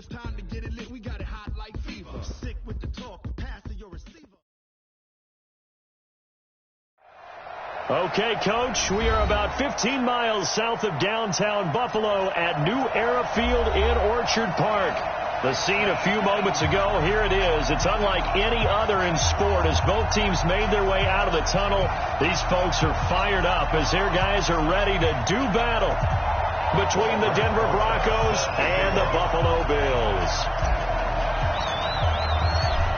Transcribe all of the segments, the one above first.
it's time to get it lit. We got it hot like fever. Sick with the talk, pass to your receiver. Okay, Coach, we are about 15 miles south of downtown Buffalo at New Era Field in Orchard Park. The scene a few moments ago, here it is. It's unlike any other in sport as both teams made their way out of the tunnel. These folks are fired up as their guys are ready to do battle between the Denver Broncos and the Buffalo Bills.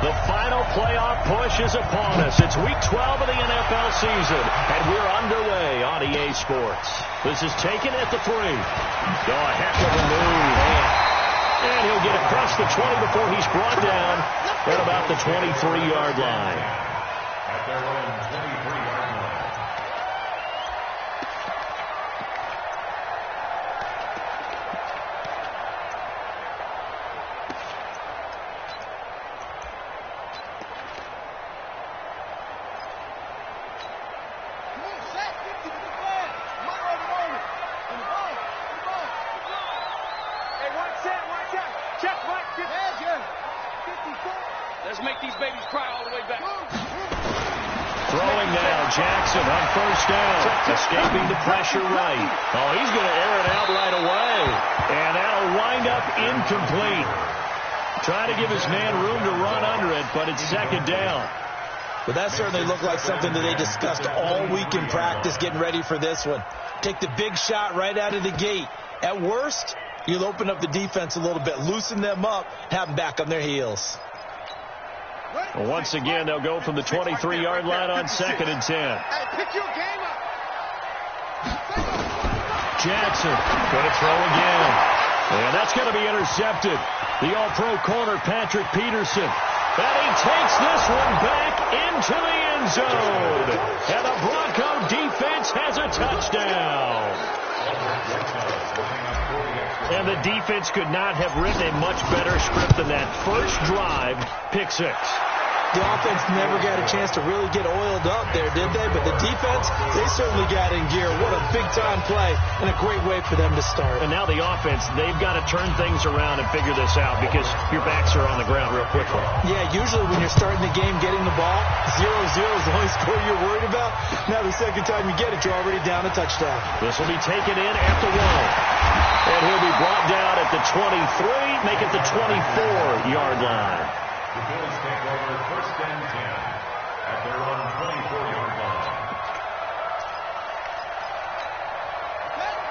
The final playoff push is upon us. It's Week 12 of the NFL season, and we're underway on EA Sports. This is taken at the 3. Oh, a heck of a move. And he'll get across the 20 before he's brought down at about the 23-yard line. At their own 23-yard line. Let's make these babies cry all the way back. Throwing now, Jackson on first down. Escaping the pressure right. Oh, he's going to air it out right away. And that'll wind up incomplete. Trying to give his man room to run under it, but it's second down. But that certainly looked like something that they discussed all week in practice, getting ready for this one. Take the big shot right out of the gate. At worst, you'll open up the defense a little bit, loosen them up, have them back on their heels. Well, once again, they'll go from the 23-yard line on 2nd and 10. Hey, pick your game up. Jackson going to throw again. And that's going to be intercepted. The all-pro corner, Patrick Peterson. And he takes this one back into the end zone. And the Bronco defense has a touchdown. And the defense could not have written a much better script than that. First drive, pick 6. The offense never got a chance to really get oiled up there, did they? But the defense, they certainly got in gear. What a big-time play and a great way for them to start. And now the offense, they've got to turn things around and figure this out because your backs are on the ground real quickly. Yeah, usually when you're starting the game getting the ball, 0-0 is the only score you're worried about. Now the second time you get it, you're already down a touchdown. This will be taken in at the 1. And he'll be brought down at the 23, make it the 24-yard line. The Bills take over 1st and 10 at their own 24-yard line.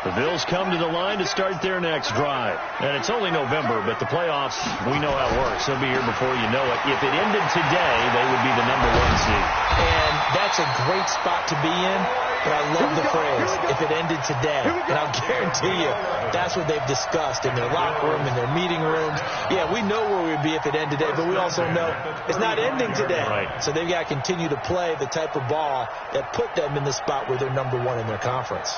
The Bills come to the line to start their next drive. And it's only November, but the playoffs, we know how it works. They'll be here before you know it. If it ended today, they would be the number 1 seed. And that's a great spot to be in. But I love the phrase, if it ended today. And I'll guarantee you, that's what they've discussed in their locker room, in their meeting rooms. Yeah, we know where we'd be if it ended today, but we also know it's not ending today. Right. So they've got to continue to play the type of ball that put them in the spot where they're number 1 in their conference.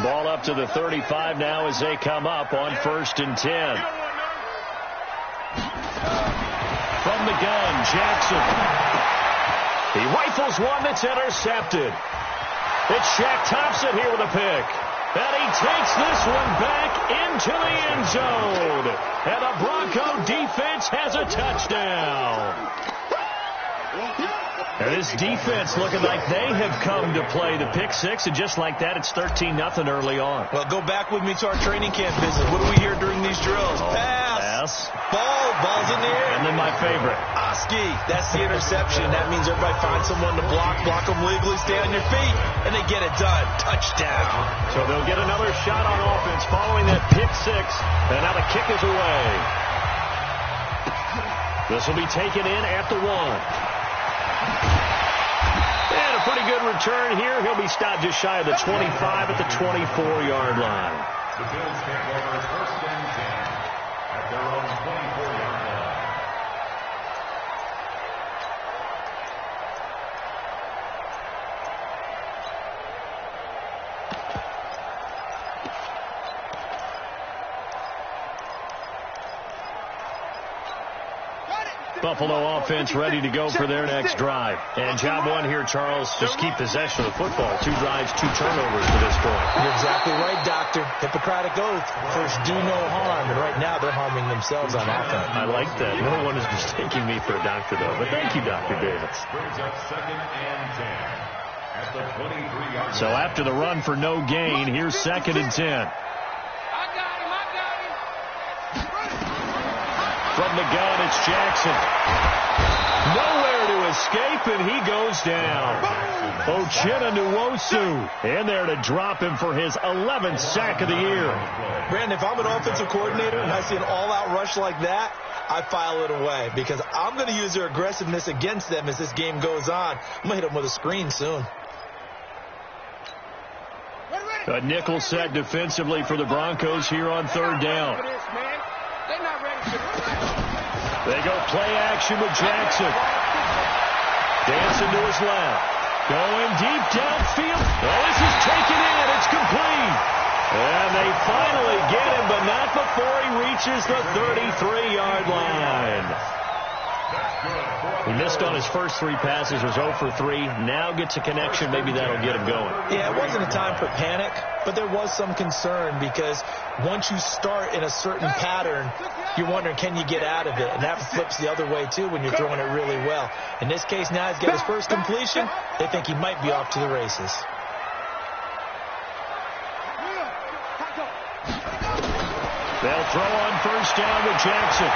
Ball up to the 35 now as they come up on 1st and 10. From the gun, Jackson. He rifles one that's intercepted. It's Shaq Thompson here with a pick. And he takes this one back into the end zone. And the Bronco defense has a touchdown. And this defense looking like they have come to play the pick 6. And just like that, it's 13-0 early on. Well, go back with me to our training camp visit. What do we hear during these drills? Pass. Ball's in the air. And then my favorite. Oski, that's the interception. That means everybody finds someone to block them legally, stay on your feet, and they get it done. Touchdown. So they'll get another shot on offense following that pick 6. And now the kick is away. This will be taken in at the 1. And a pretty good return here. He'll be stopped just shy of the 25 at the 24-yard line. The Bills take over 1st and 10 at their own 24-yard line. Buffalo offense ready to go for their next drive. And job one here, Charles, just keep possession of the football. 2 drives, 2 turnovers to this point. You're exactly right, Doctor. Hippocratic oath. First, do no harm. And right now, they're harming themselves on offense. I like that. No one is mistaking me for a doctor, though. But thank you, Dr. Davis. Brings up 2nd and 10 at the 23-yard line. So after the run for no gain, here's 2nd and 10. From the gun, it's Jackson. Nowhere to escape, and he goes down. Ochena Nwosu in there to drop him for his 11th sack of the year. Brandon, if I'm an offensive coordinator and I see an all-out rush like that, I file it away because I'm going to use their aggressiveness against them as this game goes on. I'm going to hit them with a screen soon. A nickel set defensively for the Broncos here on 3rd down. They go play action with Jackson. Dancing to his left. Going deep downfield. Oh, this is taken in. It's complete. And they finally get him, but not before he reaches the 33-yard line. He missed on his first 3 passes, was 0 for 3. Now gets a connection. Maybe that'll get him going. Yeah, it wasn't a time for panic, but there was some concern because once you start in a certain pattern, you're wondering, can you get out of it? And that flips the other way, too, when you're throwing it really well. In this case, now he's got his first completion. They think he might be off to the races. They'll throw on 1st down with Jackson.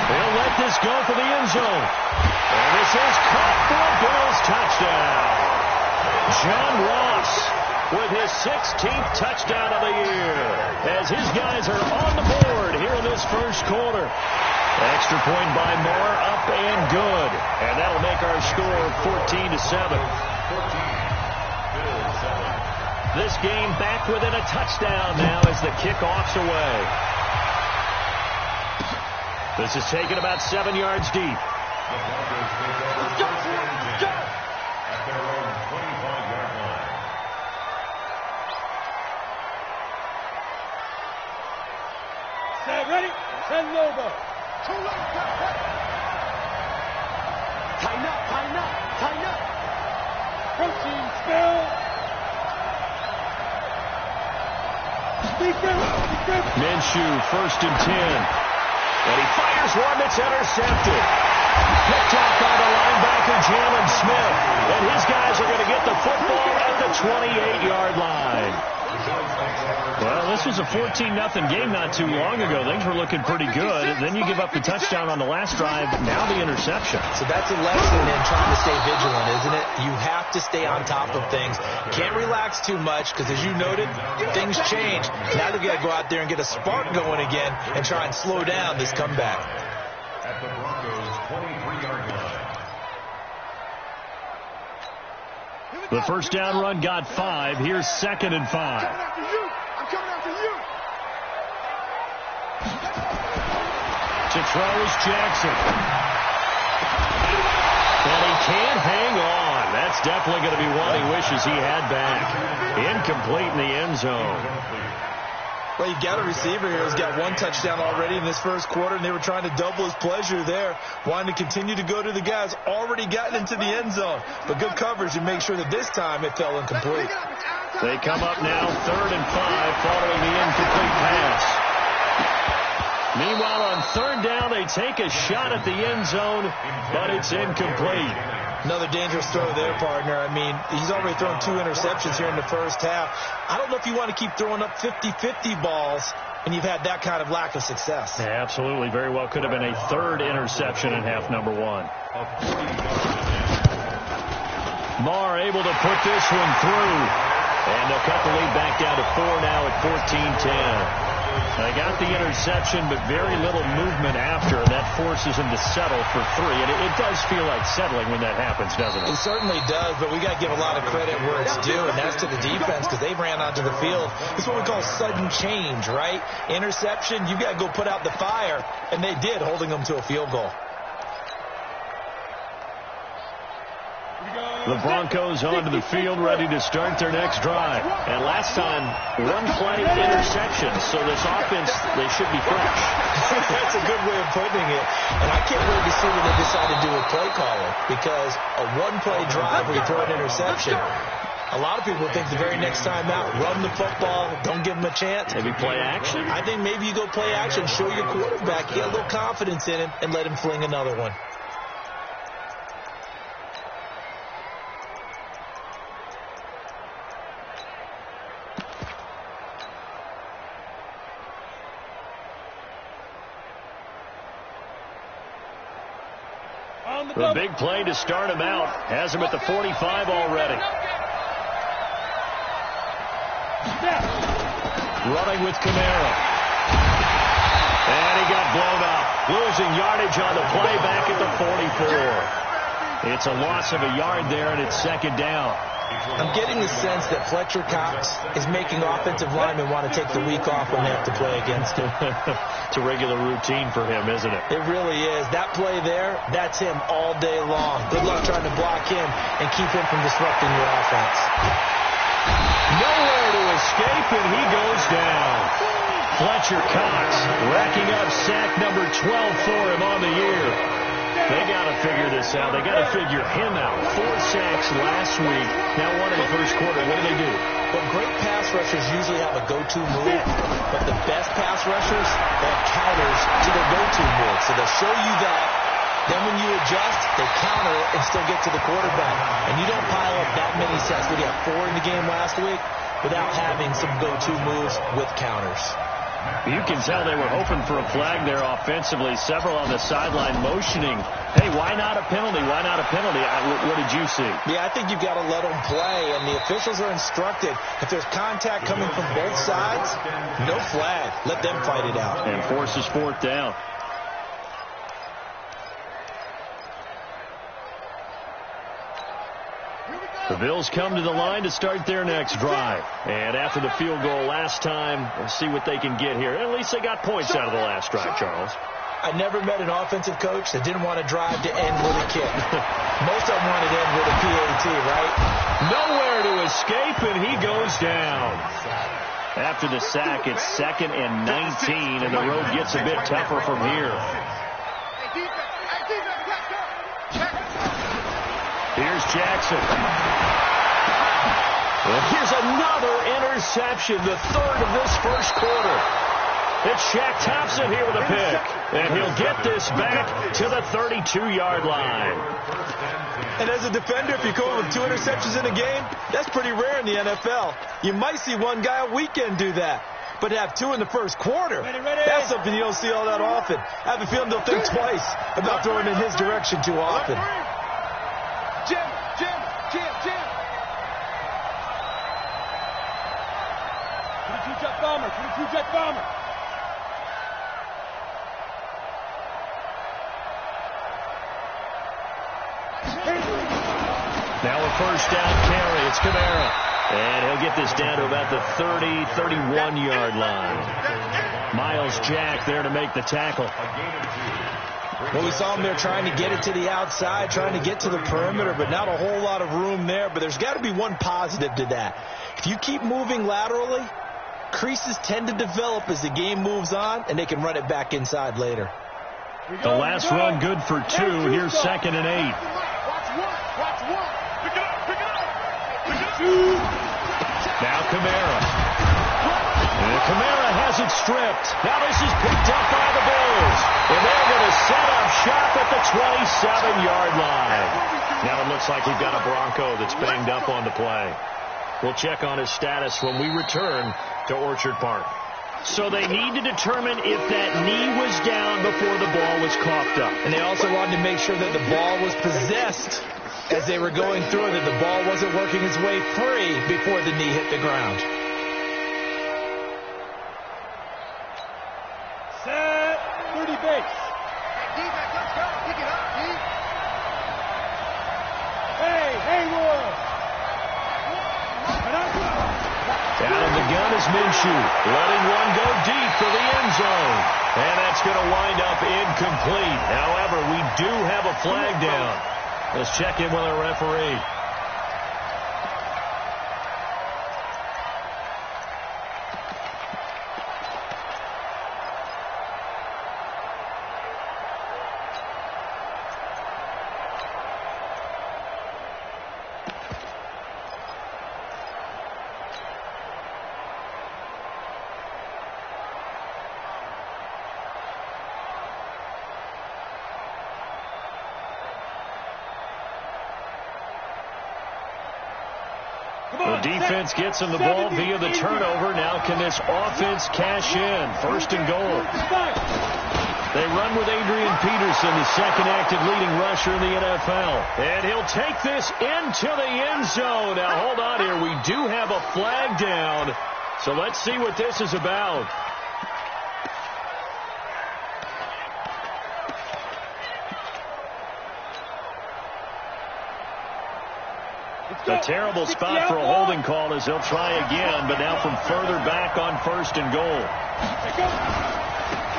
They'll let this go for the end zone. And this is caught for a Bills touchdown. John Ross with his 16th touchdown of the year as his guys are on the board here in this first quarter. Extra point by Moore, up and good. And that'll make our score 14-7. This game back within a touchdown now as the kickoff's away. This is taken about 7 yards deep. The Broncos take over 1st and 10 at their own 25-yard line. Set, ready? Send Lobo. Tighten up, tighten up, tighten up. Protein spill. Minshew, 1st and 10. And he fires one that's intercepted. Picked off by the linebacker, Jalen Smith. And his guys are going to get the football at the 28-yard line. Well, this was a 14-0 game not too long ago. Things were looking pretty good. Then you give up the touchdown on the last drive. Now the interception. So that's a lesson in trying to stay vigilant, isn't it? You have to stay on top of things. Can't relax too much because, as you noted, things change. Now they've got to go out there and get a spark going again and try and slow down this comeback. At the Broncos' 23-yard line. The first down run got 5. Here's 2nd and 5. I'm coming after you. To throw is Jackson. And he can't hang on. That's definitely going to be one he wishes he had back. Incomplete in the end zone. Well, you've got a receiver here who's got 1 touchdown already in this first quarter, and they were trying to double his pleasure there, wanting to continue to go to the guys already gotten into the end zone. But good coverage and make sure that this time it fell incomplete. They come up now 3rd and 5 following the incomplete pass. Meanwhile, on 3rd down, they take a shot at the end zone, but it's incomplete. Another dangerous throw there, partner. I mean, he's already thrown 2 interceptions here in the first half. I don't know if you want to keep throwing up 50-50 balls when you've had that kind of lack of success. Yeah, absolutely. Very well could have been a 3rd interception in half number 1. Marr able to put this one through. And they'll cut the lead back down to 4 now at 14-10. They got the interception, but very little movement after, and that forces them to settle for 3. And it does feel like settling when that happens, doesn't it? It certainly does, but we got to give a lot of credit where it's due, and that's to the defense because they've ran onto the field. It's what we call sudden change, right? Interception, you got to go put out the fire, and they did, holding them to a field goal. The Broncos onto the field, ready to start their next drive. And last time, one play interception. So this offense, they should be fresh. That's a good way of putting it. And I can't wait to see what they decide to do with play calling. Because a one-play drive where you throw an interception, a lot of people think the very next time out, run the football, don't give them a chance. Maybe play action? I think maybe you go play action, show your quarterback, get a little confidence in him, and let him fling another one. The big play to start him out. Has him at the 45 already. Running with Kamara. And he got blown up. Losing yardage on the play back at the 44. It's a loss of a yard there, and it's second down. I'm getting the sense that Fletcher Cox is making offensive linemen want to take the week off when they have to play against him. It's a regular routine for him, isn't it? It really is. That play there, that's him all day long. Good luck trying to block him and keep him from disrupting your offense. Nowhere to escape, and he goes down. Fletcher Cox racking up sack number 12 for him on the year. They got to figure this out. They got to figure him out. 4 sacks last week. Now 1 in the first quarter. What do? Well, great pass rushers usually have a go-to move, but the best pass rushers, they have counters to their go-to move. So they'll show you that. Then when you adjust, they counter it and still get to the quarterback. And you don't pile up that many sacks. We got 4 in the game last week without having some go-to moves with counters. You can tell they were hoping for a flag there offensively. Several on the sideline motioning, hey, why not a penalty? Why not a penalty? What did you see? Yeah, I think you've got to let them play, and the officials are instructed. If there's contact coming from both sides, no flag. Let them fight it out. And forces 4th down. The Bills come to the line to start their next drive. And after the field goal last time, we'll see what they can get here. At least they got points out of the last drive, Charles. I never met an offensive coach that didn't want to drive to end with a kick. Most of them wanted to end with a PAT, right? Nowhere to escape, and he goes down. After the sack, it's 2nd and 19, and the road gets a bit tougher from here. Here's Jackson. And here's another interception, the 3rd of this first quarter. It's Shaq Thompson here with a pick. And he'll get this back to the 32-yard line. And as a defender, if you go with 2 interceptions in a game, that's pretty rare in the NFL. You might see one guy a weekend do that. But to have 2 in the first quarter, that's something you don't see all that often. I have a feeling they'll think twice about throwing in his direction too often. Jim. Jet bomber. Now a first down carry. It's Kamara. And he'll get this down to about the 30, 31-yard line. Miles Jack there to make the tackle. Well, we saw him there trying to get it to the outside, trying to get to the perimeter, but not a whole lot of room there. But there's got to be one positive to that. If you keep moving laterally, creases tend to develop as the game moves on, and they can run it back inside later. The last run good for 2. Here's 2nd and 8. Watch one. Pick it up. Now Kamara. And Kamara has it stripped. Now this is picked up by the Bills. And they're going to set up shop at the 27-yard line. Now it looks like we've got a Bronco that's banged up on the play. We'll check on his status when we return to Orchard Park. So they need to determine if that knee was down before the ball was coughed up. And they also wanted to make sure that the ball was possessed as they were going through, that the ball wasn't working its way free before the knee hit the ground. Set. 30 base. Hey, Roy. Out of the gun is Minshew, letting one go deep for the end zone. And that's going to wind up incomplete. However, we do have a flag down. Let's check in with our referee. The defense gets him the ball via the turnover. Now can this offense cash in? First and goal. They run with Adrian Peterson, the second active leading rusher in the NFL. And he'll take this into the end zone. Now, hold on here. We do have a flag down. So let's see what this is about. A terrible spot for a holding call as they'll try again, but now from further back on first and goal.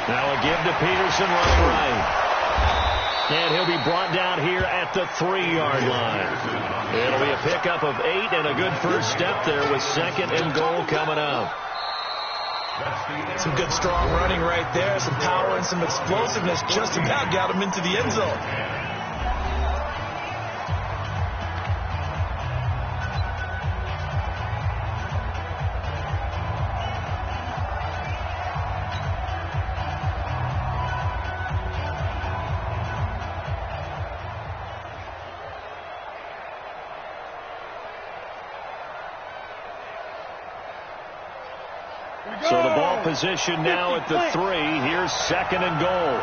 Now a give to Peterson running right. And he'll be brought down here at the 3-yard line. It'll be a pickup of 8 and a good first step there with second and goal coming up. Some good strong running right there, some power and some explosiveness. Just about got him into the end zone. So the ball position now at the 3. Here's second and goal.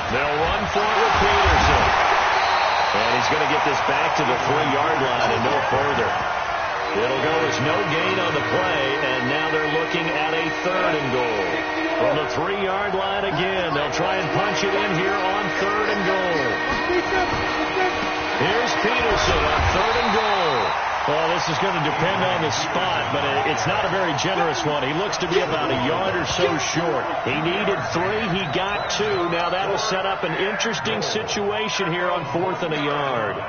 They'll run for it with Peterson. And he's going to get this back to the 3-yard line and no further. It'll go as no gain on the play, and now they're looking at a third and goal. From the 3-yard line again, they'll try and punch it in here on third and goal. Here's Peterson on third and goal. Well, this is going to depend on the spot, but it's not a very generous one. He looks to be about a yard or so short. He needed 3. He got 2. Now that'll set up an interesting situation here on 4th and a yard.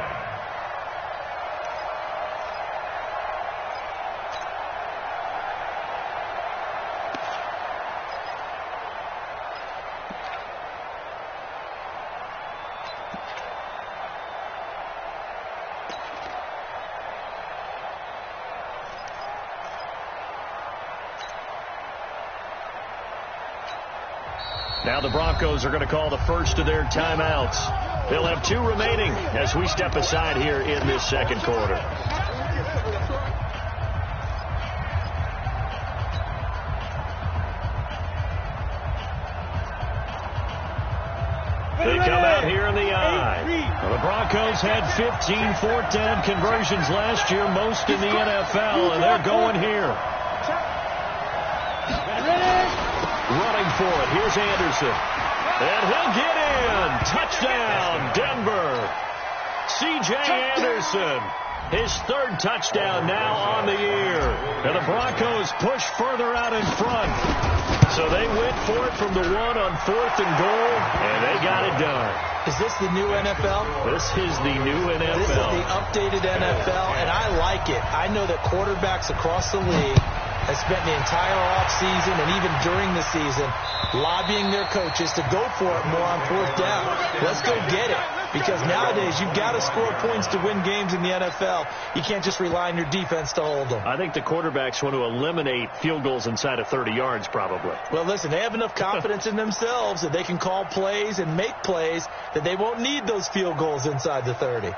Now the Broncos are going to call the first of their timeouts. They'll have 2 remaining as we step aside here in this second quarter. They come out here in the eye. Well, the Broncos had 15 4th down conversions last year, most in the NFL, and they're going here. Running for it. Here's Anderson. And he'll get in. Touchdown, Denver. C.J. Anderson. His 3rd touchdown now on the year. And the Broncos push further out in front. So they went for it from the 1 on 4th and goal, and they got it done. Is this the new NFL? This is the new NFL. This is the updated NFL, and I like it. I know that quarterbacks across the league have spent the entire offseason and even during the season lobbying their coaches to go for it more on 4th down. Let's go get it. Because nowadays, you've got to score points to win games in the NFL. You can't just rely on your defense to hold them. I think the quarterbacks want to eliminate field goals inside of 30 yards, probably. Well, listen, they have enough confidence in themselves that they can call plays and make plays that they won't need those field goals inside the 30.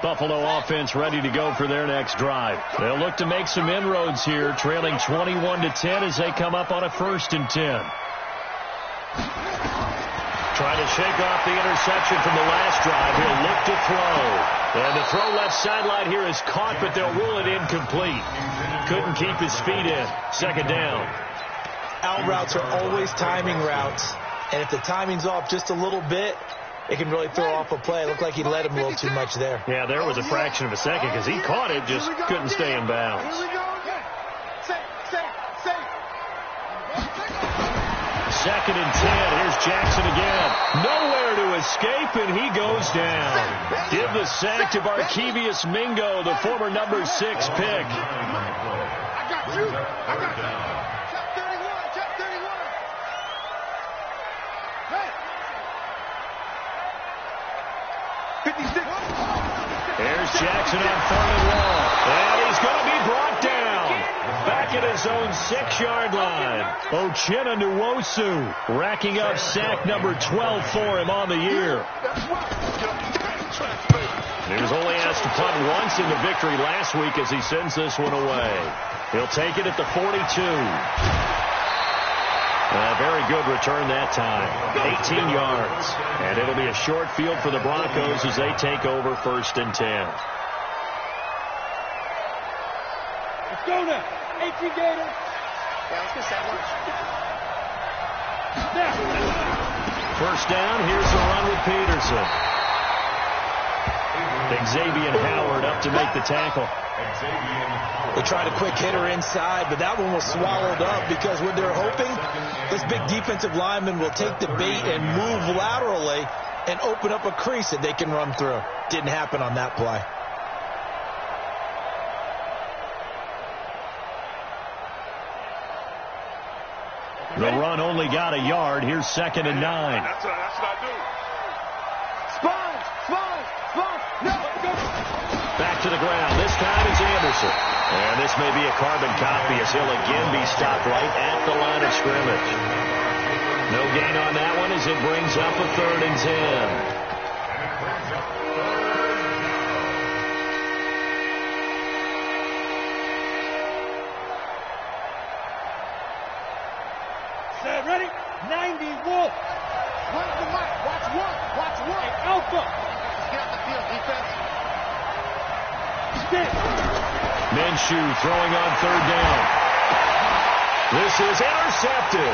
Buffalo offense ready to go for their next drive. They'll look to make some inroads here, trailing 21-10 as they come up on a 1st and 10. Trying to shake off the interception from the last drive. He'll look to throw. And the throw left sideline here is caught, but they'll rule it incomplete. Couldn't keep his feet in. Second down. Out routes are always timing routes. And if the timing's off just a little bit, it can really throw off a play. It looked like he let him a little too much there. Yeah, there was a fraction of a second because he caught it, just couldn't stay in bounds. 2nd and 10. Here's Jackson again. Nowhere to escape, and he goes down. Give the sack to Barkevious Mingo, the former number 6 pick. I got you. I got you. Check 31. Check 31. Hey. 56. Here's Jackson on 3rd and long. And he's going to be brought down. Back at his own 6-yard line. Uchenna Nwosu racking up sack number 12 for him on the year. He was only asked to punt once in the victory last week as he sends this one away. He'll take it at the 42. A very good return that time. 18 yards. And it'll be a short field for the Broncos as they take over 1st and 10. Let's go now. 18 Gator. Yeah, let's get that one. First down, here's the run with Peterson. Xavier Howard up to make the tackle. They tried a quick hitter inside, but that one was swallowed up because what they're hoping, this big defensive lineman will take the bait and move laterally and open up a crease that they can run through. Didn't happen on that play. The run only got a yard. Here's 2nd and 9. That's what I do. Spine. No. Back to the ground. This time it's Anderson. And this may be a carbon copy as he'll again be stopped right at the line of scrimmage. No gain on that one as it brings up a 3rd and 10. Ready? 90 Wolf. Run the mic. Watch one. Hey, Alpha. Get off the field, defense. Stick. Minshew throwing on 3rd down. This is intercepted.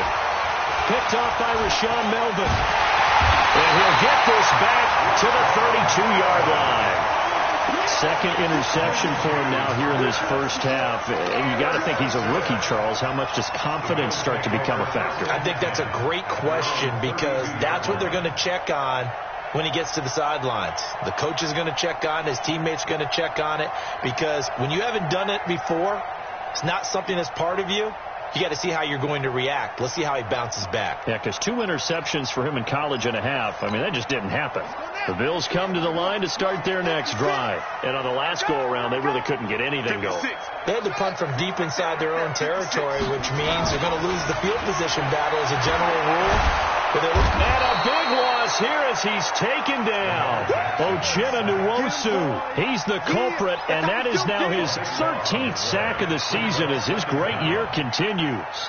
Picked off by Rashawn Melvin. And he'll get this back to the 32-yard line. 2nd interception for him now here in this first half. And you got to think he's a rookie, Charles. How much does confidence start to become a factor? I think that's a great question because that's what they're going to check on when he gets to the sidelines. The coach is going to check on it. His teammates are going to check on it because when you haven't done it before, it's not something that's part of you. You got to see how you're going to react. Let's see how he bounces back. Yeah, because 2 interceptions for him in college and a half. I mean, that just didn't happen. The Bills come to the line to start their next drive. And on the last go-around, they really couldn't get anything going. They had to punt from deep inside their own territory, which means they're going to lose the field position battle as a general rule. And a big loss here as he's taken down. Uchenna Nwosu, he's the culprit, and that is now his 13th sack of the season as his great year continues.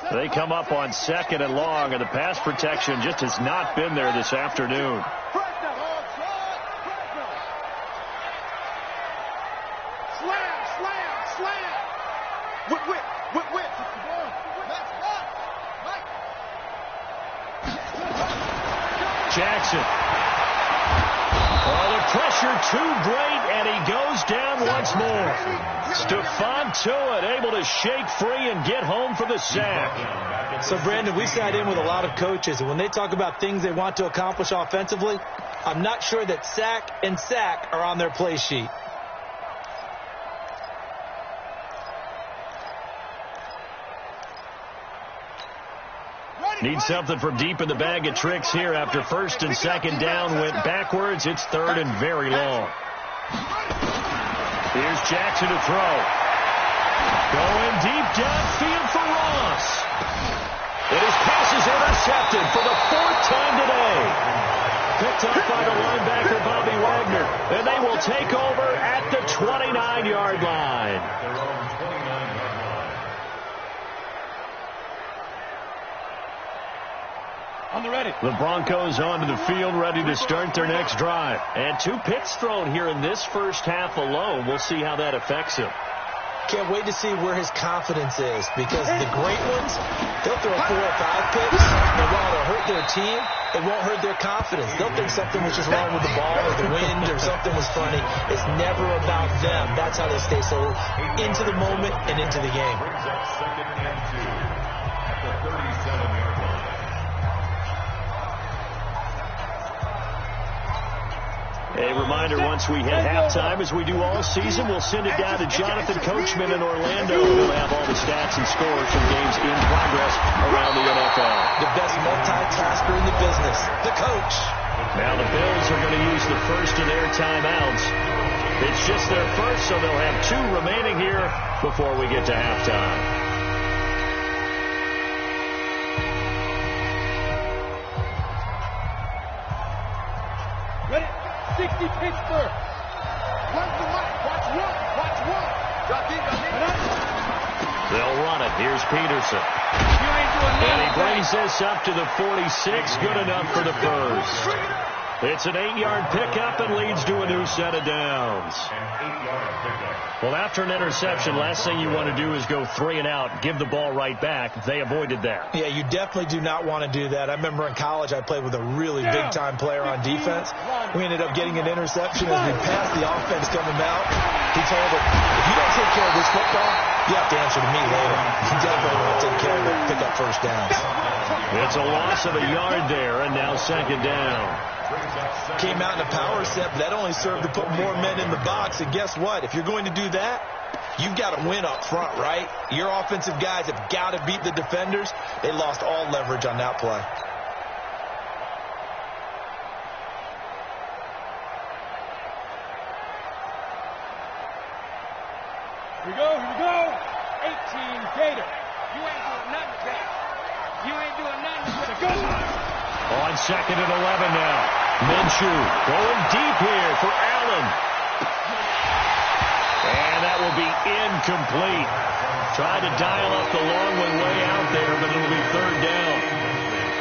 They come up on 2nd and long, and the pass protection just has not been there this afternoon. Jackson. Oh, the pressure too great, and he goes down once more. Stephon Tuitt able to shake free and get home for the sack. So, Brandon, we sat in with a lot of coaches, and when they talk about things they want to accomplish offensively, I'm not sure that sack and sack are on their play sheet. Need something from deep in the bag of tricks here after 1st and 2nd down went backwards. It's 3rd and very long. Here's Jackson to throw. Going deep downfield for Ross. And his pass is intercepted for the 4th time today. Picked up by the linebacker Bobby Wagner. And they will take over at the 29-yard line. On the ready. The Broncos onto the field, ready to start their next drive. And 2 picks thrown here in this first half alone. We'll see how that affects him. Can't wait to see where his confidence is, because the great ones, they'll throw 4 or 5 picks, and while it'll hurt their team, it won't hurt their confidence. They'll think something was just wrong with the ball or the wind or something was funny. It's never about them. That's how they stay so into the moment and into the game. Brings up 2nd and 2 at the 37-yard line. A reminder, once we hit halftime, as we do all season, we'll send it down to Jonathan Coachman in Orlando. We'll have all the stats and scores from games in progress around the NFL. The best multitasker in the business, the coach. Now the Bills are going to use the first of their timeouts. It's just their first, so they'll have 2 remaining here before we get to halftime. Ready? 60 Pittsburgh. Watch one. Drop in. They'll run it. Here's Peterson. And he brings this up to the 46. Good enough for the first. It's an 8-yard pickup and leads to a new set of downs. Well, after an interception, last thing you want to do is go 3 and out, give the ball right back. They avoided that. Yeah, you definitely do not want to do that. I remember in college I played with a really big-time player on defense. We ended up getting an interception as we passed the offense coming out. He told him, if you don't take care of this football, you have to answer to me later. You definitely want to take care of it, pick up first downs. It's a loss of a yard there, and now 2nd down. Came out in a power set, but that only served to put more men in the box. And guess what? If you're going to do that, you've got to win up front, right? Your offensive guys have got to beat the defenders. They lost all leverage on that play. Here we go. 18 Gator. You ain't doing nothing with that. You ain't doing nothing with it. Go. On 2nd and 11 now. Minshew going deep here for Allen. And that will be incomplete. Tried to dial up the long one way out there, but it'll be 3rd down.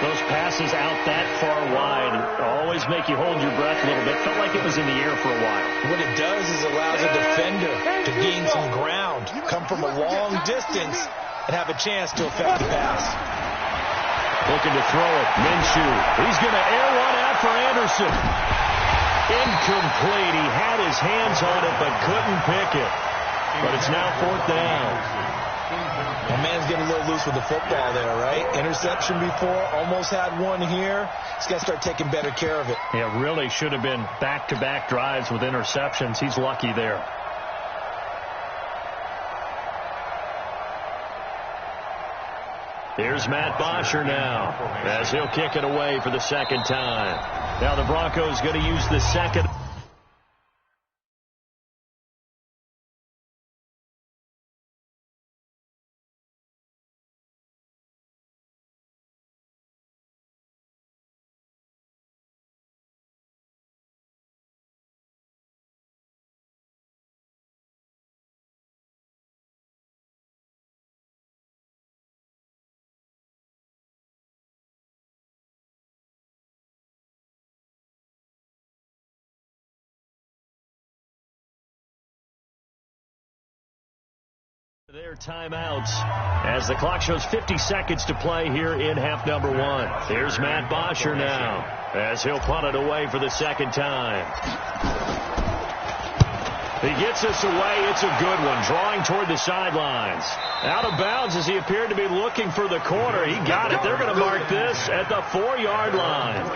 Those passes out that far wide always make you hold your breath a little bit. Felt like it was in the air for a while. What it does is allows a defender to gain some ground, come from a long distance, and have a chance to affect the pass. Looking to throw it. Minshew. He's going to air one out for Anderson. Incomplete. He had his hands on it but couldn't pick it. But it's now 4th down. My man's getting a little loose with the football there, right? Interception before. Almost had one here. He's got to start taking better care of it. Yeah, really should have been back-to-back drives with interceptions. He's lucky there. Here's Matt Bosher now, as he'll kick it away for the 2nd time. Now the Broncos going to use the 2nd. Their timeouts as the clock shows 50 seconds to play here in half number 1. Here's Matt Bosher now as he'll punt it away for the 2nd time. He gets this away. It's a good one, drawing toward the sidelines. Out of bounds as he appeared to be looking for the corner. He got it. They're going to mark this at the 4-yard line.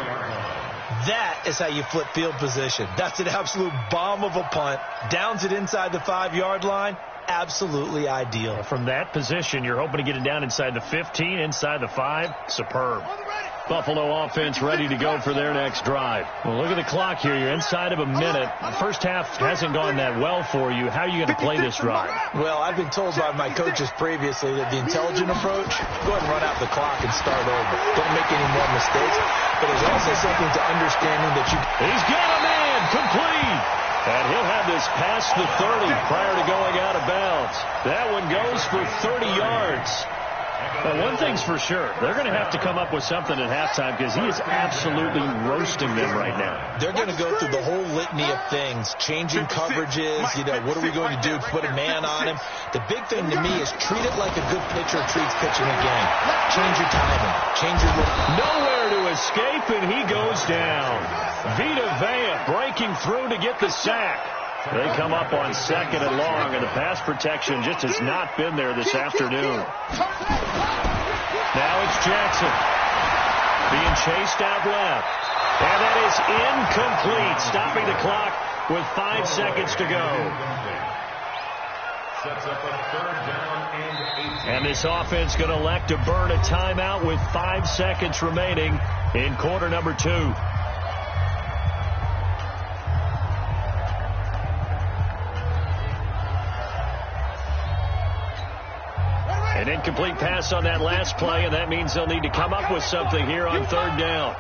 That is how you flip field position. That's an absolute bomb of a punt. Downs it inside the 5-yard line. Absolutely ideal. From that position, you're hoping to get it down inside the 15, inside the 5. Superb. Buffalo offense ready to go for their next drive. Well, look at the clock here. You're inside of a minute. The first half hasn't gone that well for you. How are you going to play this drive? Well, I've been told by my coaches previously that the intelligent approach, go ahead and run out the clock and start over. Don't make any more mistakes. But there's also something to understanding that you... He's got a man. Complete. And he'll have this past the 30 prior to going out of bounds. That one goes for 30 yards. Well, one thing's for sure. They're going to have to come up with something at halftime because he is absolutely roasting them right now. They're going to go through the whole litany of things, changing coverages, what are we going to do, put a man on him. The big thing to me is treat it like a good pitcher treats pitching a game. Change your timing, change your look. Nowhere to escape, and he goes down. B2L breaking through to get the sack. They come up on second and long, and the pass protection just has not been there this afternoon. Now it's Jackson being chased out left. And that is incomplete, stopping the clock with 5 seconds to go. Sets up a 3rd down and 8. And this offense going to elect to burn a timeout with 5 seconds remaining in quarter number 2. An incomplete pass on that last play, and that means they'll need to come up with something here on 3rd down.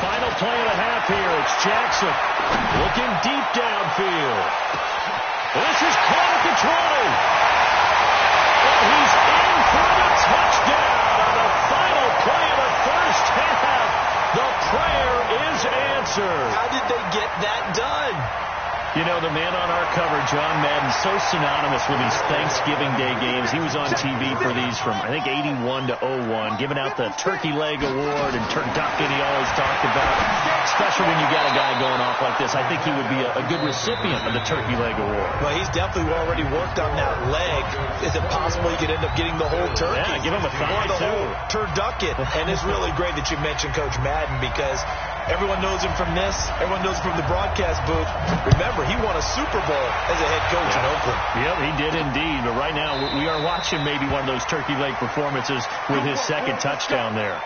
Final play and a half here. It's Jackson looking deep downfield. This is caught at the 20. And he's in for the touchdown on the final play of the first half. The prayer is answered. How did they get that done? You know, the man on our cover, John Madden, so synonymous with these Thanksgiving Day games. He was on TV for these from, I think, 81 to 01, giving out the Turkey Leg Award and turducken he always talked about. Especially when you got a guy going off like this. I think he would be a good recipient of the Turkey Leg Award. Well, he's definitely already worked on that leg. Is it possible he could end up getting the whole turkey? Yeah, give him a thigh, or the too. whole turducken. And it's really great that you mentioned Coach Madden because everyone knows him from this. Everyone knows him from the broadcast booth. Remember, he won a Super Bowl as a head coach in Oakland. Yep, he did indeed. But right now, we are watching maybe one of those turkey leg performances with his second touchdown there.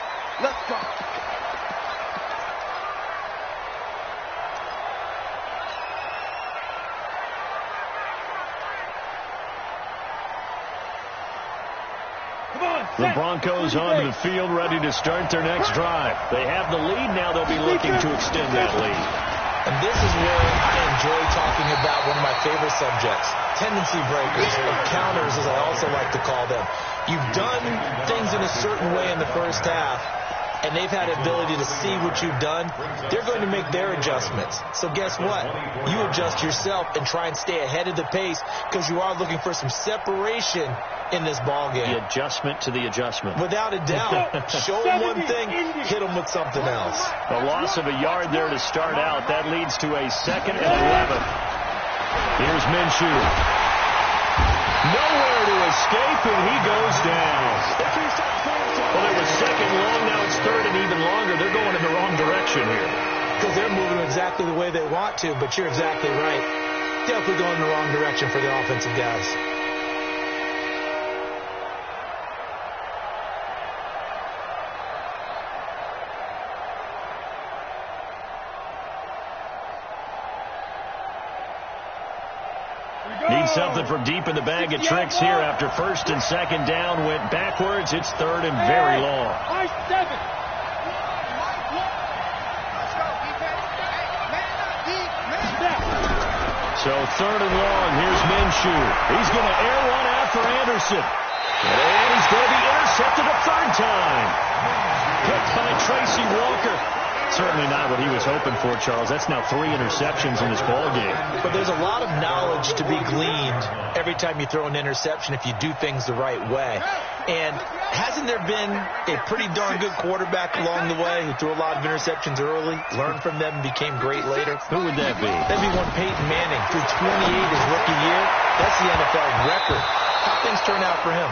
Let's go. The Broncos onto the field, ready to start their next drive. They have the lead. Now they'll be looking to extend that lead. And this is where I enjoy talking about one of my favorite subjects, tendency breakers, or counters, as I also like to call them. You've done things in a certain way in the first half, and they've had the ability to see what you've done. They're going to make their adjustments. So guess what? You adjust yourself and try and stay ahead of the pace because you are looking for some separation in this ball game. The adjustment to the adjustment. Without a doubt. Show them one thing, hit them with something else. The loss of a yard there to start out. That leads to a 2nd and 11. Here's Minshew. Nowhere to escape, and he goes down. Well, it was 2nd long. Now it's 3rd and even longer. They're going in the wrong direction here. Because they're moving exactly the way they want to, but you're exactly right. Definitely going in the wrong direction for the offensive guys. Need something from deep in the bag of tricks here after 1st and 2nd down went backwards. It's 3rd and very long. So 3rd and long. Here's Minshew. He's going to air one out for Anderson. And he's going to be intercepted a 3rd time. Picked by Tracy Walker. Certainly not what he was hoping for, Charles. That's now 3 interceptions in this ballgame. But there's a lot of knowledge to be gleaned every time you throw an interception if you do things the right way. And hasn't there been a pretty darn good quarterback along the way who threw a lot of interceptions early, learned from them, and became great later? Who would that be? That'd be one Peyton Manning. Threw 28 his rookie year. That's the NFL record. How things turn out for him?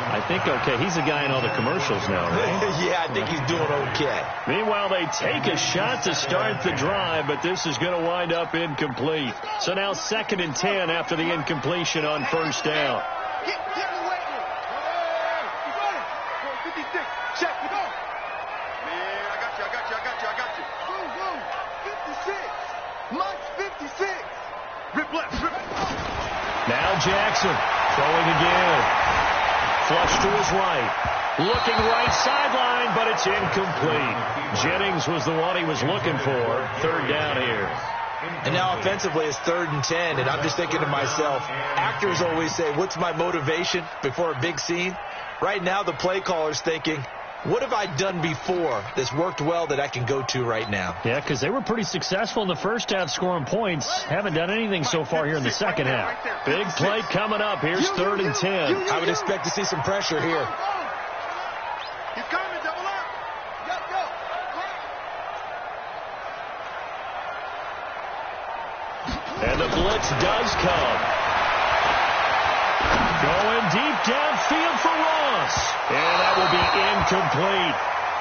I think okay. He's the guy in all the commercials now, right? Yeah, I think he's doing okay. Meanwhile, they take a shot to start the drive, but this is going to wind up incomplete. So now 2nd and 10 after the incompletion on 1st down. Now Jackson throwing again. Flush to his right. Looking right sideline, but it's incomplete. Jennings was the one he was looking for. 3rd down here. And now offensively it's 3rd and 10, and I'm just thinking to myself, actors always say, what's my motivation before a big scene? Right now the play caller's thinking, what have I done before that's worked well that I can go to right now? Yeah, because they were pretty successful in the first half scoring points. Haven't done anything so far here in the second half. Big play coming up. Here's 3rd and 10. I would expect to see some pressure here. He's coming, double up. Go. And the blitz does come. Going deep downfield for Ross. And that will be incomplete.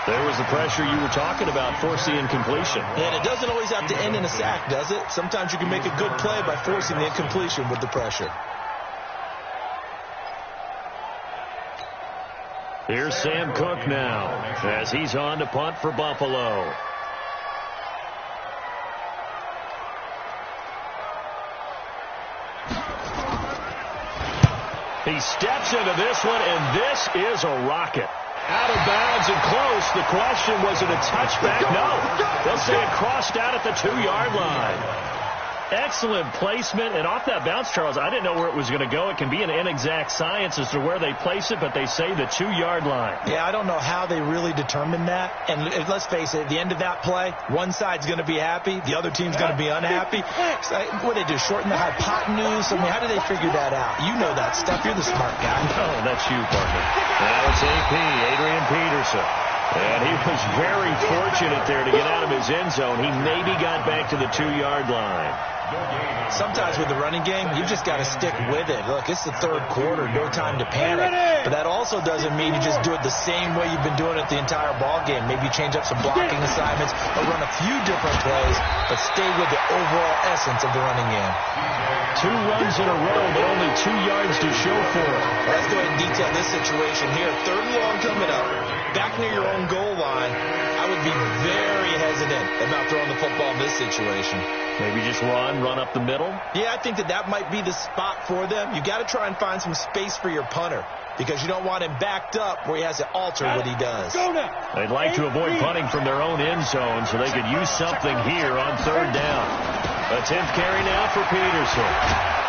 There was the pressure you were talking about, force the incompletion. And it doesn't always have to end in a sack, does it? Sometimes you can make a good play by forcing the incompletion with the pressure. Here's Sam Cook now as he's on to punt for Buffalo. He steps into this one, and this is a rocket. Out of bounds and close. The question, was it a touchback? No. They'll say it crossed out at the 2-yard line. Excellent placement, and off that bounce, Charles, I didn't know where it was going to go. It can be an inexact science as to where they place it, but they say the 2-yard line. Yeah, I don't know how they really determined that. And let's face it, at the end of that play, one side's going to be happy, the other team's going to be unhappy. What did they do, shorten the hypotenuse? I mean, how did they figure that out? You know that stuff. You're the smart guy. Oh, that's you, partner. Now it's AP, Adrian Peterson. And he was very fortunate there to get out of his end zone. He maybe got back to the 2-yard line. Sometimes with the running game, you've just got to stick with it. Look, it's the 3rd quarter, no time to panic. But that also doesn't mean you just do it the same way you've been doing it the entire ball game. Maybe change up some blocking assignments or run a few different plays, but stay with the overall essence of the running game. 2 runs in a row, but only 2 yards to show for it. Well, let's go ahead and detail this situation here. 3rd and long coming up. Back near your own goal line, I would be very hesitant about throwing the football in this situation. Maybe just run up the middle? Yeah, I think that might be the spot for them. You got to try and find some space for your punter because you don't want him backed up where he has to alter what he does. They'd like to avoid punting from their own end zone so they could use something here on 3rd down. A 10th carry now for Peterson.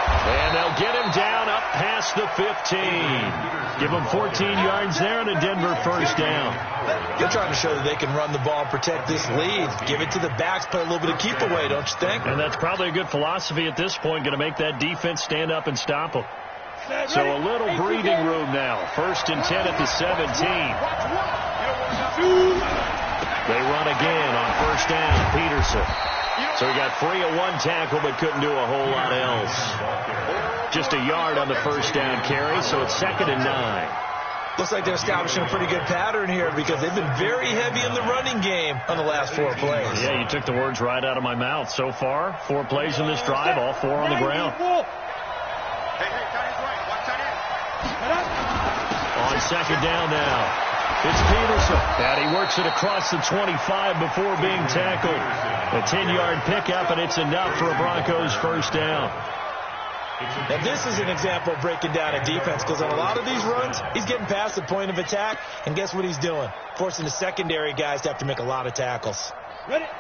And they'll get him down up past the 15. Give him 14 yards there and a Denver 1st down. They're trying to show that they can run the ball and protect this lead. Give it to the backs, play a little bit of keep away, don't you think? And that's probably a good philosophy at this point, going to make that defense stand up and stop them. So a little breathing room now. 1st and 10 at the 17. They run again on 1st down. Peterson. So he got free of 1 tackle but couldn't do a whole lot else. Just a yard on the 1st down carry, so it's 2nd and 9. Looks like they're establishing a pretty good pattern here because they've been very heavy in the running game on the last 4 plays. Yeah, you took the words right out of my mouth. So far, 4 plays in this drive, all 4 on the ground. On 2nd down now. It's Peterson, and he works it across the 25 before being tackled. A 10-yard pickup, and it's enough for a Broncos 1st down. Now, this is an example of breaking down a defense because on a lot of these runs, he's getting past the point of attack, and guess what he's doing? Forcing the secondary guys to have to make a lot of tackles.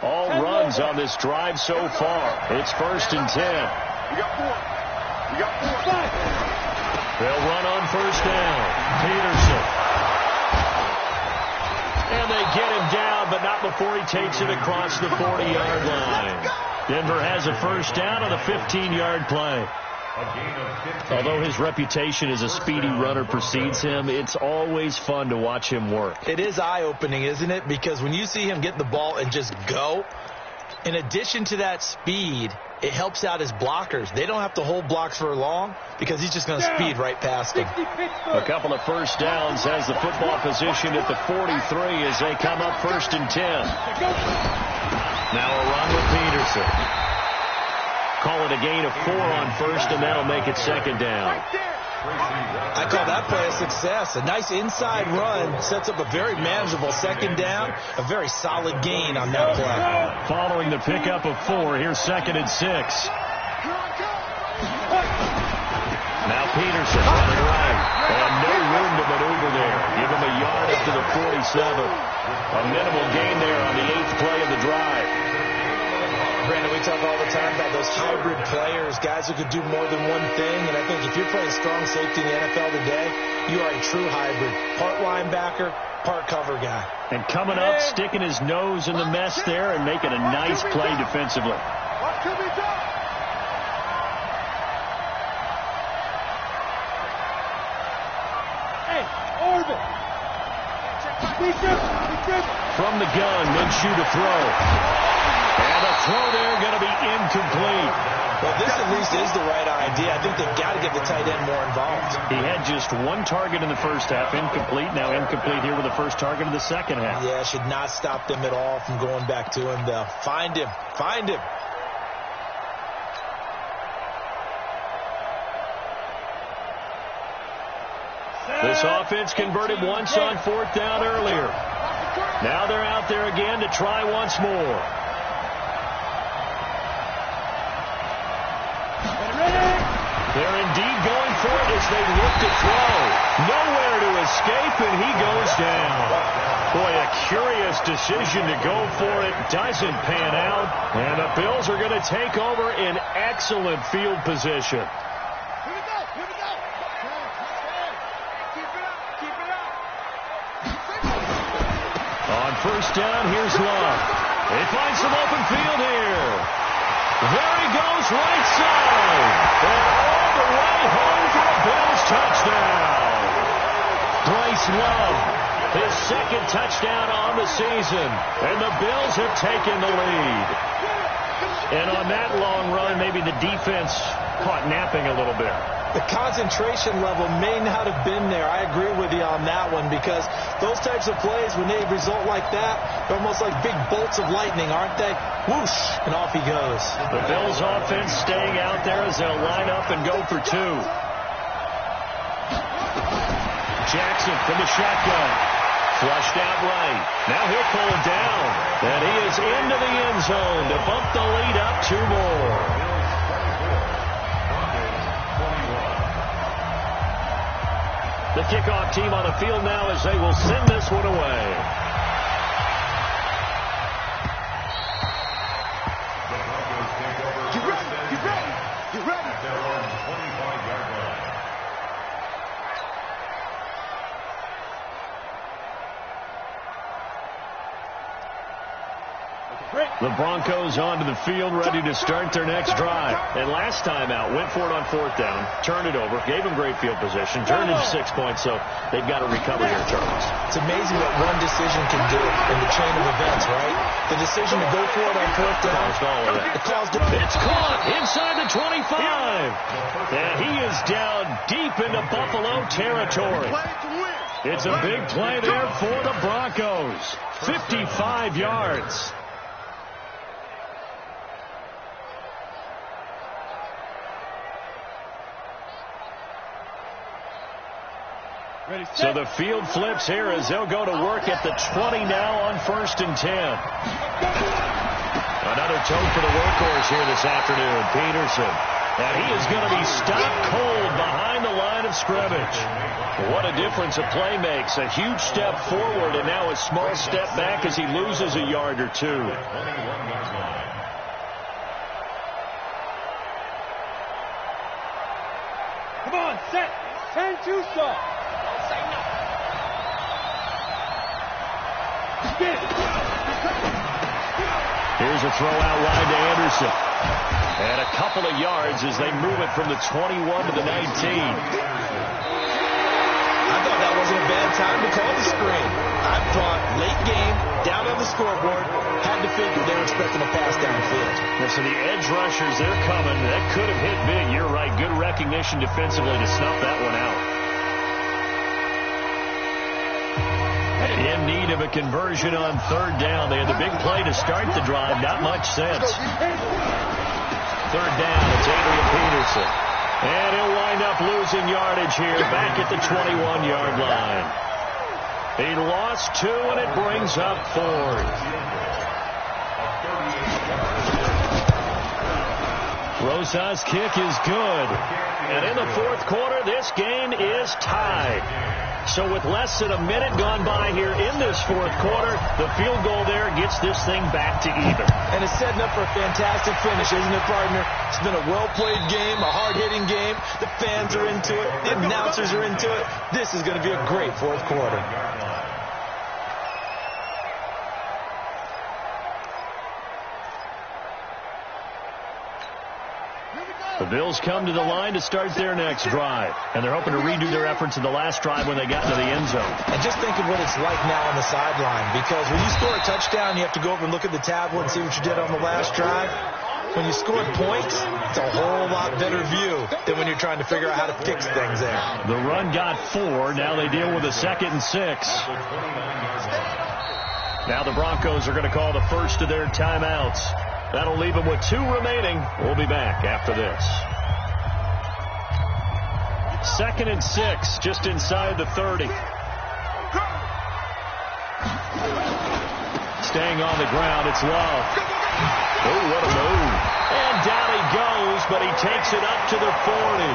All runs on this drive so far. It's 1st and 10. You got 4. They'll run on 1st down. Peterson. And they get him down, but not before he takes it across the 40-yard line. Denver has a 1st down on a 15-yard play. Although his reputation as a speedy runner precedes him, it's always fun to watch him work. It is eye-opening, isn't it? Because when you see him get the ball and just go, in addition to that speed, it helps out his blockers. They don't have to hold blocks for long because he's just going to speed right past them. A couple of 1st downs has the football positioned at the 43 as they come up 1st and 10. Now a run with Peterson. Call it a gain of 4 on 1st, and that'll make it 2nd down. I call that play a success. A nice inside run sets up a very manageable 2nd down, a very solid gain on that play. Following the pickup of 4, here's 2nd and 6. Now Peterson running right, and no room to maneuver there. Give him a yard up to the 47. A minimal gain there on the 8th play of the drive. Brandon, we talk all the time about those hybrid players, guys who could do more than one thing. And I think if you're playing strong safety in the NFL today, you are a true hybrid. Part linebacker, part cover guy. And coming up, sticking his nose in the mess there and making a nice play defensively. From the gun, Minshew to throw. And a throw there going to be incomplete. Well, this at least is the right idea. I think they've got to get the tight end more involved. He had just one target in the first half, incomplete. Now incomplete here with the first target of the second half. Yeah, should not stop them at all from going back to him, though. Find him. Find him. This offense converted once on fourth down earlier. Now they're out there again to try once more. They're indeed going for it as they look to throw. Nowhere to escape, and he goes down. Boy, a curious decision to go for it. Doesn't pan out. And the Bills are going to take over in excellent field position. On first down, here's Love. They find some open field here. There he goes, right side. And all the way home for a Bills touchdown. Bryce Love, his second touchdown on the season. And the Bills have taken the lead. And on that long run, maybe the defense caught napping a little bit. The concentration level may not have been there. I agree with you on that one, because those types of plays, when they result like that, they're almost like big bolts of lightning, aren't they? Whoosh, and off he goes. The Bills offense staying out there as they'll line up and go for two. Jackson from the shotgun. Flushed out right. Now he'll pull it down. And he is into the end zone to bump the lead up two more. The kickoff team on the field now as they will send this one away. Get ready, get ready, get ready. At their own 25-yard line. The Broncos onto the field, ready to start their next drive. And last time out, went for it on fourth down, turned it over, gave them great field position, turned it to 6 points, so they've got to recover here, Charles. It's amazing what one decision can do in the chain of events, right? The decision to go for it on fourth down. It's caught inside the 25. And he is down deep into Buffalo territory. It's a big play there for the Broncos. 55 yards. So the field flips here as they'll go to work at the 20 now on 1st and 10. Another toe for the workhorse here this afternoon, Peterson. And he is going to be stopped cold behind the line of scrimmage. What a difference a play makes. A huge step forward and now a small step back as he loses a yard or two. Come on, set. 10-2 stop. Here's a throw out wide to Anderson. And a couple of yards as they move it from the 21 to the 19. I thought that wasn't a bad time to call the screen. I thought late game, down on the scoreboard, had to figure they were expecting a pass downfield. So the edge rushers, they're coming. That could have hit big. You're right. Good recognition defensively to snuff that one out. In need of a conversion on third down. They had the big play to start the drive. Not much sense. Third down, it's Adrian Peterson. And he'll wind up losing yardage here back at the 21-yard line. He lost 2, and it brings up 4th. Rosa's kick is good. And in the fourth quarter, this game is tied. So with less than a minute gone by here in this fourth quarter, the field goal there gets this thing back to even. And it's setting up for a fantastic finish, isn't it, partner? It's been a well-played game, a hard-hitting game. The fans are into it. The announcers are into it. This is going to be a great fourth quarter. The Bills come to the line to start their next drive. And they're hoping to redo their efforts in the last drive when they got into the end zone. And just think of what it's like now on the sideline. Because when you score a touchdown, you have to go over and look at the tablet and see what you did on the last drive. When you score points, it's a whole lot better view than when you're trying to figure out how to fix things there. The run got 4. Now they deal with a 2nd and 6. Now the Broncos are going to call the first of their timeouts. That'll leave them with 2 remaining. We'll be back after this. 2nd and 6, just inside the 30. Staying on the ground, it's Love. Oh, what a move. And down he goes, but he takes it up to the 40.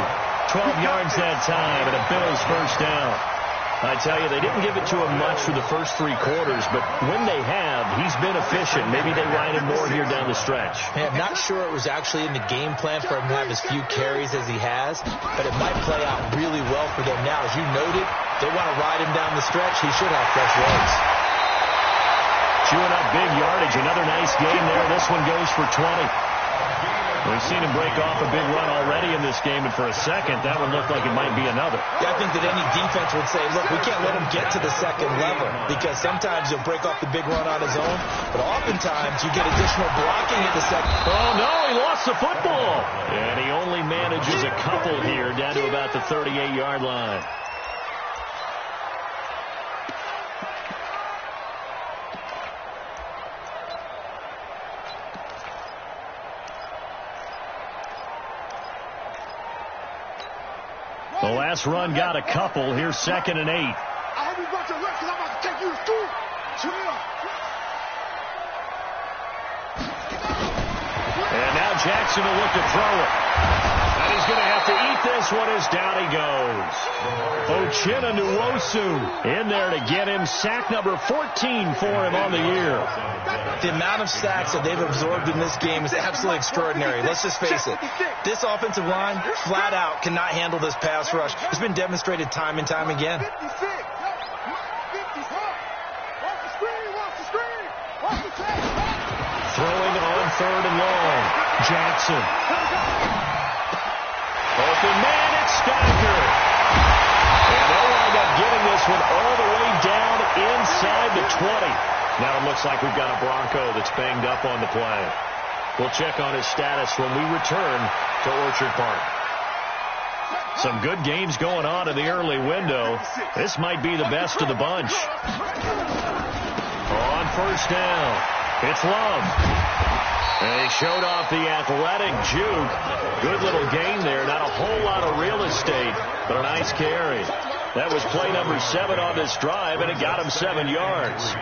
12 yards that time, and a Bills first down. I tell you, they didn't give it to him much through the first 3 quarters, but when they have, he's been efficient. Maybe they ride him more here down the stretch. Man, I'm not sure it was actually in the game plan for him to have as few carries as he has, but it might play out really well for them now. As you noted, they want to ride him down the stretch. He should have fresh legs. Chewing up big yardage. Another nice game there. This one goes for 20. We've seen him break off a big run already in this game, and for a second, that one looked like it might be another. Yeah, I think that any defense would say, look, we can't let him get to the second level, because sometimes he'll break off the big run on his own, but oftentimes you get additional blocking at the second. Oh, no, he lost the football. And he only manages a couple here down to about the 38-yard line. The last run got a couple. Here's 2nd and 8. I hope you brought your lunch because I'm about to take you to school. Chill. And now Jackson will look to throw it. And he's going to have to eat this one as down he goes. Uchenna Nwosu in there to get him. Sack number 14 for him on the year. The amount of sacks that they've absorbed in this game is absolutely extraordinary. Let's just face it. This offensive line, flat out, cannot handle this pass rush. It's been demonstrated time and time again. Throwing on 3rd and long. Jackson. Open man, it's Stacker. And they wind up getting this one all the way down inside the 20. Now it looks like we've got a Bronco that's banged up on the play. We'll check on his status when we return to Orchard Park. Some good games going on in the early window. This might be the best of the bunch. On first down, it's Love. And he showed off the athletic juke. Good little gain there. Not a whole lot of real estate, but a nice carry. That was play number 7 on this drive, and it got him 7 yards.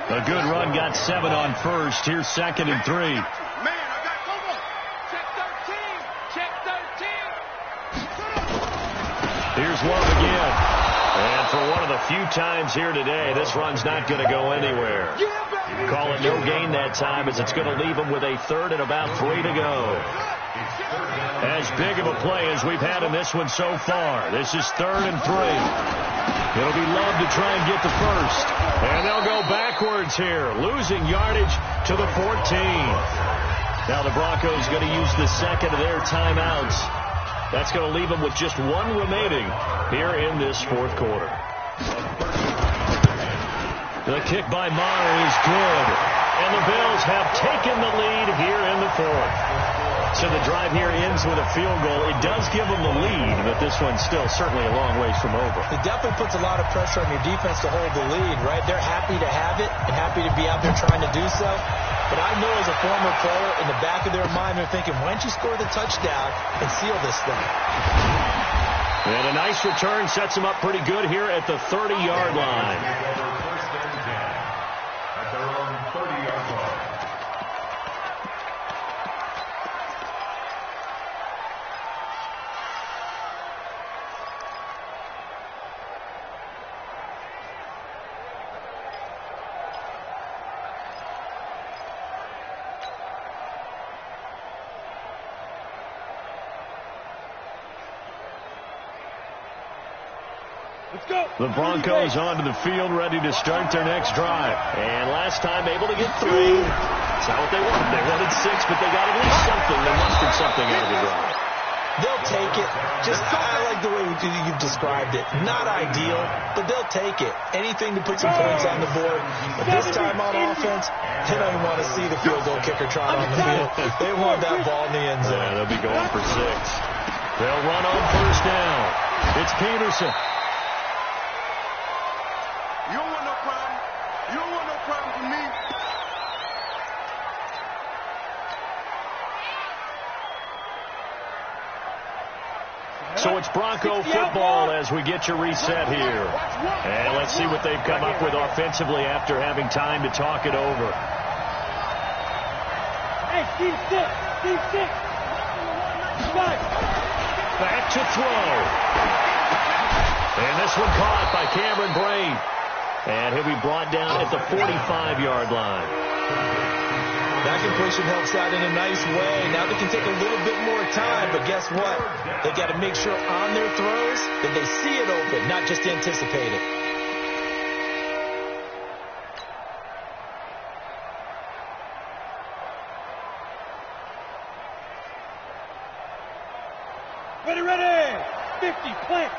A good run got 7 on first. Here's 2nd and 3. Man, I got cover. Check 13. Check 13. Here's Love again. And for one of the few times here today, this run's not going to go anywhere. Call it no gain that time, as it's going to leave him with a 3rd and about 3 to go. As big of a play as we've had in this one so far. This is 3rd and 3. It'll be Love to try and get the first. And they'll go backwards here, losing yardage to the 14. Now the Broncos going to use the 2nd of their timeouts. That's going to leave them with just 1 remaining here in this fourth quarter. The kick by Maher is good. And the Bills have taken the lead here in the fourth. So the drive here ends with a field goal. It does give them the lead, but this one's still certainly a long ways from over. It definitely puts a lot of pressure on your defense to hold the lead, right? They're happy to have it and happy to be out there trying to do so. But I know as a former player, in the back of their mind, they're thinking, why don't you score the touchdown and seal this thing? And a nice return sets them up pretty good here at the 30-yard line. Let's go. The Broncos onto the field, ready to start their next drive. And last time able to get 3. That's not what they wanted. They wanted 6, but they got at least something. They mustered something out of the drive. They'll take it. I like the way you've described it. Not ideal, but they'll take it. Anything to put some points on the board. But this time on offense, they don't even want to see the field goal kicker trot on the field. They want that ball in the end zone. Yeah, they'll be going for 6. They'll run on first down. It's Peterson. You don't want no problem. You don't want no problem with me. So it's Bronco football as we get you reset here. And let's see what they've come up with offensively after having time to talk it over. Hey, Steve 6. Back to throw. And this one caught by Cameron Brain. And he'll be brought down at the 45-yard line. That completion helps out in a nice way. Now they can take a little bit more time, but guess what? They got to make sure on their throws that they see it open, not just anticipate it. Ready. 50, plant.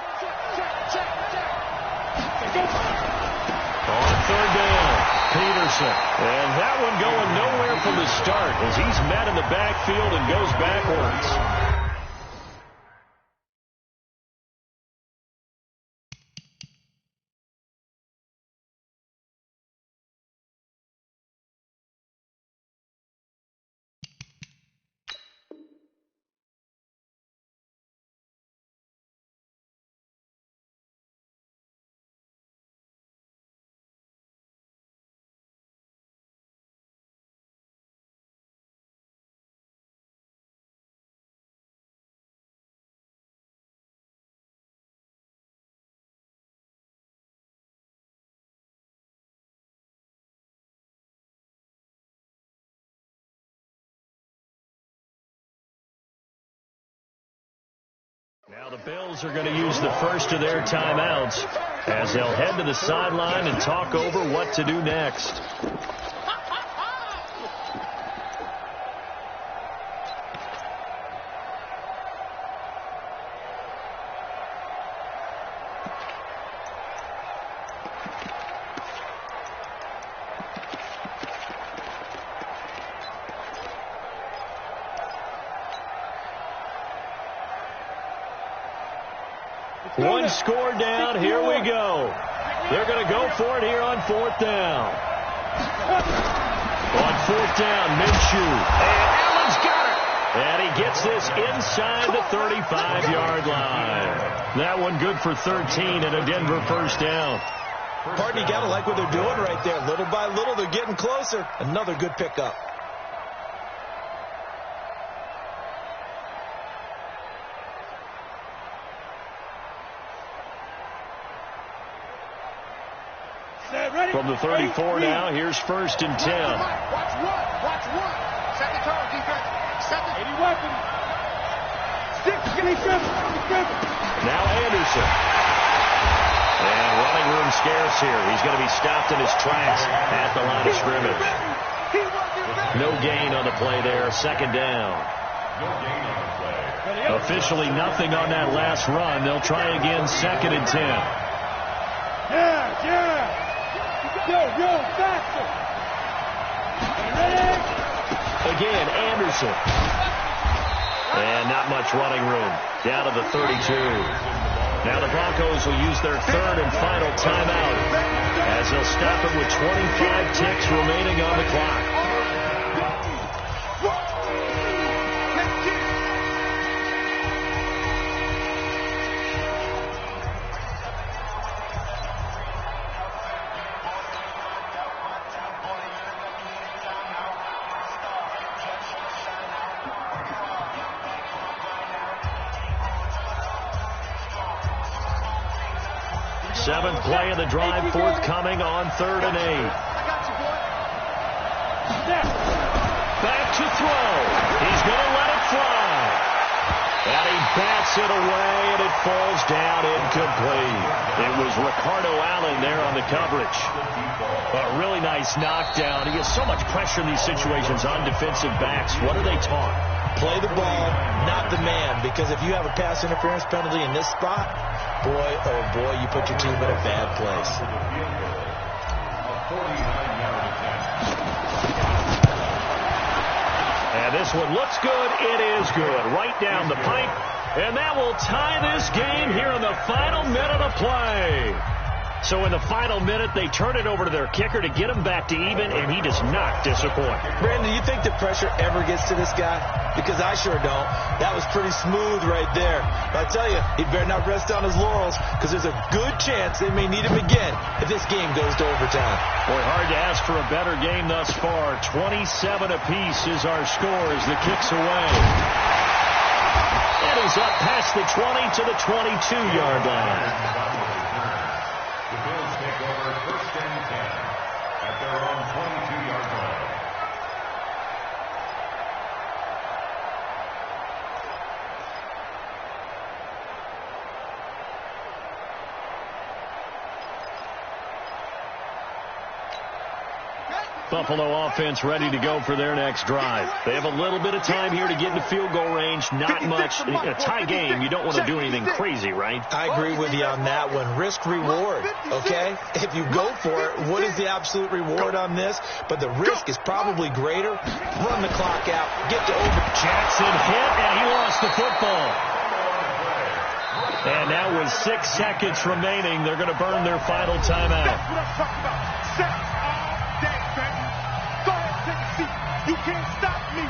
On third down, Peterson. And that one going nowhere from the start as he's met in the backfield and goes backwards. Now the Bills are going to use the first of their timeouts as they'll head to the sideline and talk over what to do next. One score down. Here we go. They're going to go for it here on fourth down. On fourth down, Minshew. And Allen's got it. And he gets this inside the 35-yard line. That one good for 13 and a Denver first down. Pardon, you got to like what they're doing right there. Little by little, they're getting closer. Another good pickup. From the 34 now, here's first and 10. Watch one. Set the tone, defense. Set the... 80 weapons. 6, Now Anderson. And running room scarce here. He's going to be stopped in his tracks at the line of scrimmage. No gain on the play there. Second down. Officially nothing on that last run. They'll try again, second and 10. Yeah. Yo, faster. Ready? Again, Anderson. And not much running room. Down to the 32. Now the Broncos will use their third and final timeout as they'll stop it with 25 ticks remaining on the clock. Seventh play of the drive, forthcoming on 3rd and 8. Back to throw. He's going to let it fly. And he bats it away, and it falls down incomplete. It was Ricardo Allen there on the coverage. A really nice knockdown. He has so much pressure in these situations on defensive backs. What are they taught? Play the ball, not the man, because if you have a pass interference penalty in this spot, boy, oh boy, you put your team in a bad place. And this one looks good. It is good. Right down the pipe. And that will tie this game here in the final minute of play. So in the final minute, they turn it over to their kicker to get him back to even, and he does not disappoint. Brandon, do you think the pressure ever gets to this guy? Because I sure don't. That was pretty smooth right there. But I tell you, he better not rest on his laurels, because there's a good chance they may need him again if this game goes to overtime. Boy, hard to ask for a better game thus far. 27 apiece is our score as the kick's away. And he's up past the 20 to the 22-yard line. The Bills take over 1st and 10 at their own 22-yard line. Buffalo offense ready to go for their next drive. They have a little bit of time here to get into field goal range. Not much. In a tie game, you don't want to do anything crazy, right? I agree with you on that one. Risk reward, okay? If you go for it, what is the absolute reward on this? But the risk is probably greater. Run the clock out. Get to over. Jackson hit, and he lost the football. And now with 6 seconds remaining, they're going to burn their final timeout. That's what I'm talking about. Set all day, baby. Go ahead, take a seat. You can't stop me.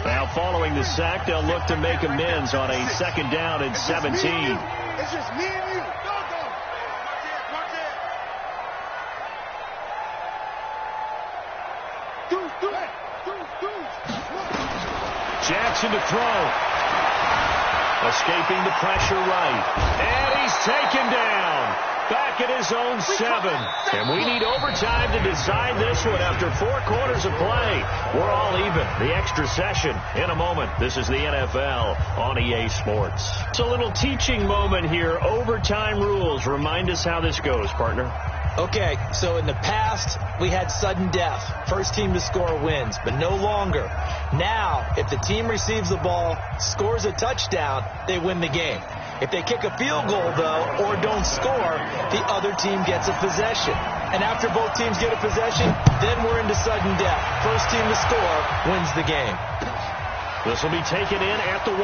Now following the sack, they'll look to make amends on a 2nd down and 17. It's just me and you. Go, go. Watch it. Jackson to throw. Escaping the pressure right. And he's taken down. Back at his own 7. And we need overtime to decide this one after 4 quarters of play. We're all even. The extra session in a moment. This is the NFL on EA Sports. It's a little teaching moment here. Overtime rules. Remind us how this goes, partner. Okay, so in the past, we had sudden death. First team to score wins, but no longer. Now, if the team receives the ball, scores a touchdown, they win the game. If they kick a field goal, though, or don't score, the other team gets a possession. And after both teams get a possession, then we're into sudden death. First team to score wins the game. This will be taken in at the 1.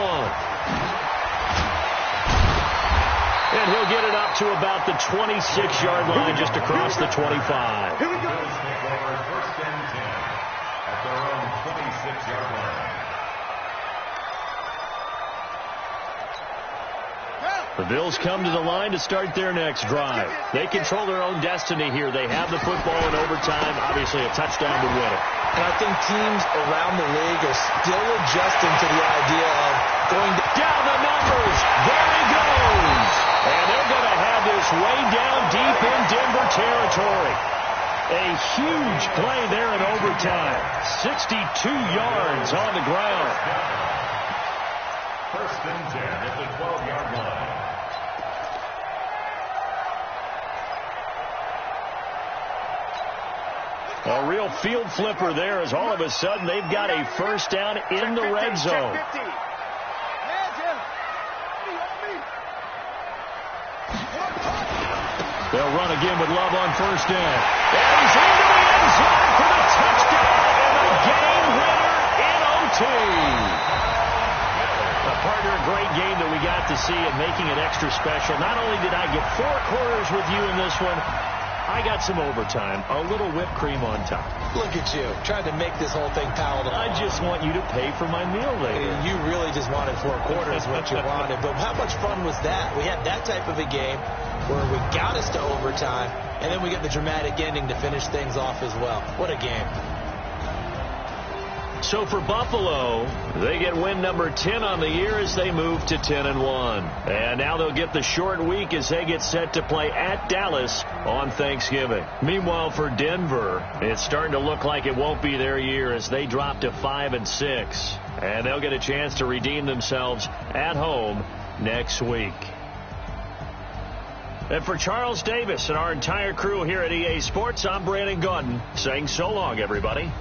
And he'll get it up to about the 26-yard line, just across the 25. Here we go. Bills take over 1st and 10 at their own 26-yard line. The Bills come to the line to start their next drive. They control their own destiny here. They have the football in overtime. Obviously, a touchdown would win it. And I think teams around the league are still adjusting to the idea of going down the numbers. There he goes. And they're going to have this way down deep in Denver territory. A huge play there in overtime. 62 yards on the ground. 1st and 10 at the 12-yard line. A real field flipper there as all of a sudden they've got a first down in the red zone. They'll run again with Love on first down. And he's into the end zone for the touchdown and the game winner in OT. Partner, a great game that we got to see and making it extra special. Not only did I get 4 quarters with you in this one, I got some overtime, a little whipped cream on top. Look at you, trying to make this whole thing palatable. I just want you to pay for my meal later. You really just wanted 4 quarters, what you wanted. But how much fun was that? We had that type of a game where we got us to overtime, and then we get the dramatic ending to finish things off as well. What a game. So for Buffalo, they get win number 10 on the year as they move to 10-1. And now they'll get the short week as they get set to play at Dallas on Thanksgiving. Meanwhile, for Denver, it's starting to look like it won't be their year as they drop to 5-6. And they'll get a chance to redeem themselves at home next week. And for Charles Davis and our entire crew here at EA Sports, I'm Brandon Gaudin saying so long, everybody.